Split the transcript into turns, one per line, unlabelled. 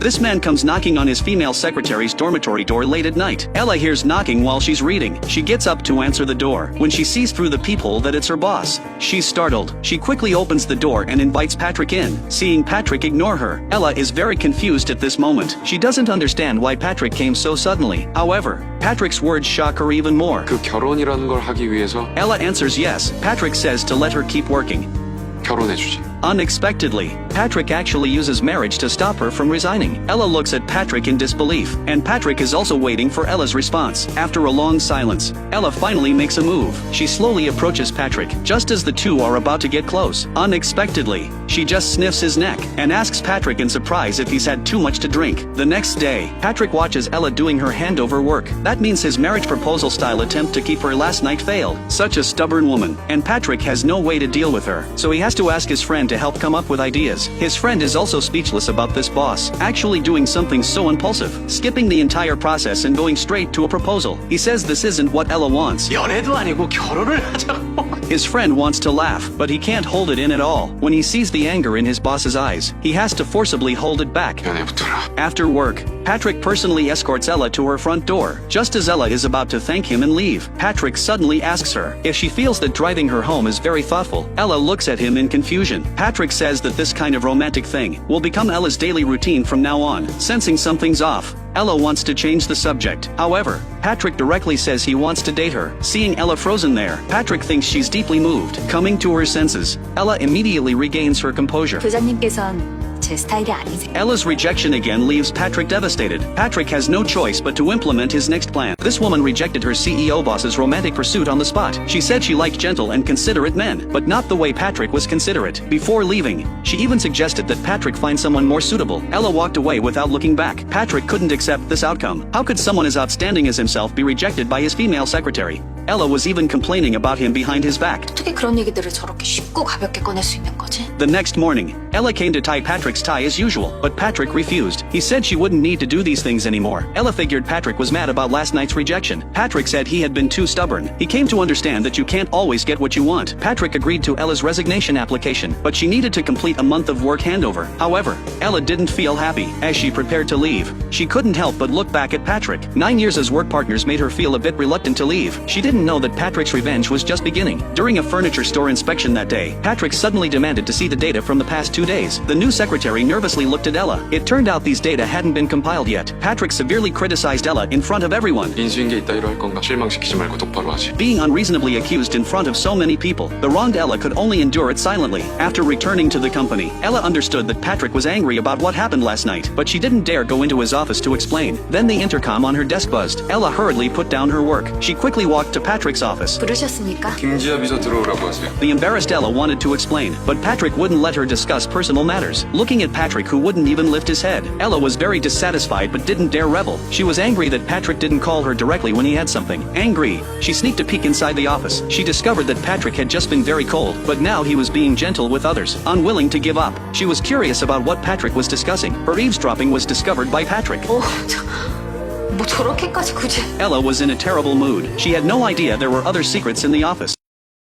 This man comes knocking on his female secretary's dormitory door late at night. Ella hears knocking while she's reading. She gets up to answer the door. When she sees through the peephole that it's her boss, she's startled. She quickly opens the door and invites Patrick in. Seeing Patrick ignore her, Ella is very confused at this moment. She doesn't understand why Patrick came so suddenly. However, Patrick's words shock her even more.
그 결혼이라는 걸 하기 위해서
Ella answers yes. Patrick says to let her keep working.
결혼해주지.
Unexpectedly, Patrick actually uses marriage to stop her from resigning. Ella looks at Patrick in disbelief, and Patrick is also waiting for Ella's response. After a long silence, Ella finally makes a move. She slowly approaches Patrick, just as the two are about to get close. Unexpectedly, she just sniffs his neck, and asks Patrick in surprise if he's had too much to drink. The next day, Patrick watches Ella doing her handover work. That means his marriage proposal style attempt to keep her last night failed. Such a stubborn woman, and Patrick has no way to deal with her, so he has to ask his friend to help come up with ideas. His friend is also speechless about this boss actually doing something so impulsive, skipping the entire process and going straight to a proposal. He says this isn't what Ella wants.
연애도 아니고 결혼을 하자고.
His friend wants to laugh, but he can't hold it in at all. When he sees the anger in his boss's eyes, he has to forcibly hold it back.
연애부터라.
After work, Patrick personally escorts Ella to her front door. Just as Ella is about to thank him and leave, Patrick suddenly asks her if she feels that driving her home is very thoughtful. Ella looks at him in confusion. Patrick says that this kind of romantic thing will become Ella's daily routine from now on. Sensing something's off, Ella wants to change the subject. However, Patrick directly says he wants to date her. Seeing Ella frozen there, Patrick thinks she's deeply moved. Coming to her senses, Ella immediately regains her composure.
부장님께선 제 스타일이 아니세요.
Ella's rejection again leaves Patrick devastated. Patrick has no choice but to implement his next plan. This woman rejected her CEO boss's romantic pursuit on the spot. She said she liked gentle and considerate men, but not the way Patrick was considerate. Before leaving, she even suggested that Patrick find someone more suitable. Ella walked away without looking back. Patrick couldn't accept this outcome. How could someone as outstanding as himself be rejected by his female secretary? Ella was even complaining about him behind his back.
어떻게 그런 얘기들을 저렇게 쉽고 가볍게 꺼낼 수 있는 거지?
The next morning, Ella came to tie Patrick's tie as usual, but Patrick refused. He said she wouldn't need to do these things anymore. Ella figured Patrick was mad about last night's rejection. Patrick said he had been too stubborn. He came to understand that you can't always get what you want. Patrick agreed to Ella's resignation application, but she needed to complete a month of work handover. However, Ella didn't feel happy. As she prepared to leave, she couldn't help but look back at Patrick. 9 years as work partners made her feel a bit reluctant to leave. She didn't know that Patrick's revenge was just beginning. During a furniture store inspection that day, Patrick suddenly demanded to see the data from the past 2 days. The new secretary nervously looked at Ella. It turned out these data hadn't been compiled yet. Patrick severely criticized Ella in front of everyone.
인수인계 이따위로 할 건가? 실망시키지 말고 똑바로 하지.
Being unreasonably accused in front of so many people, the wronged Ella could only endure it silently. After returning to the company, Ella understood that Patrick was angry about what happened last night, but she didn't dare go into his office to explain. Then the intercom on her desk buzzed. Ella hurriedly put down her work. She quickly walked to Patrick's office.
부르셨습니까?
김지아 비서 들어오라고 하세요.
The embarrassed Ella wanted to explain, but Patrick wouldn't let her discuss personal matters. Looking at Patrick, who wouldn't even lift his head, Ella was very dissatisfied but didn't dare rebel. She was angry that Patrick didn't call her directly when he had something. Angry, she sneaked a peek inside the office. She discovered that Patrick had just been very cold, but now he was being gentle with others, unwilling to give up. She was curious about what Patrick was discussing. Her eavesdropping was discovered by Patrick.
뭐 저렇게까지 굳이?
Ella was in a terrible mood. She had no idea there were other secrets in the office.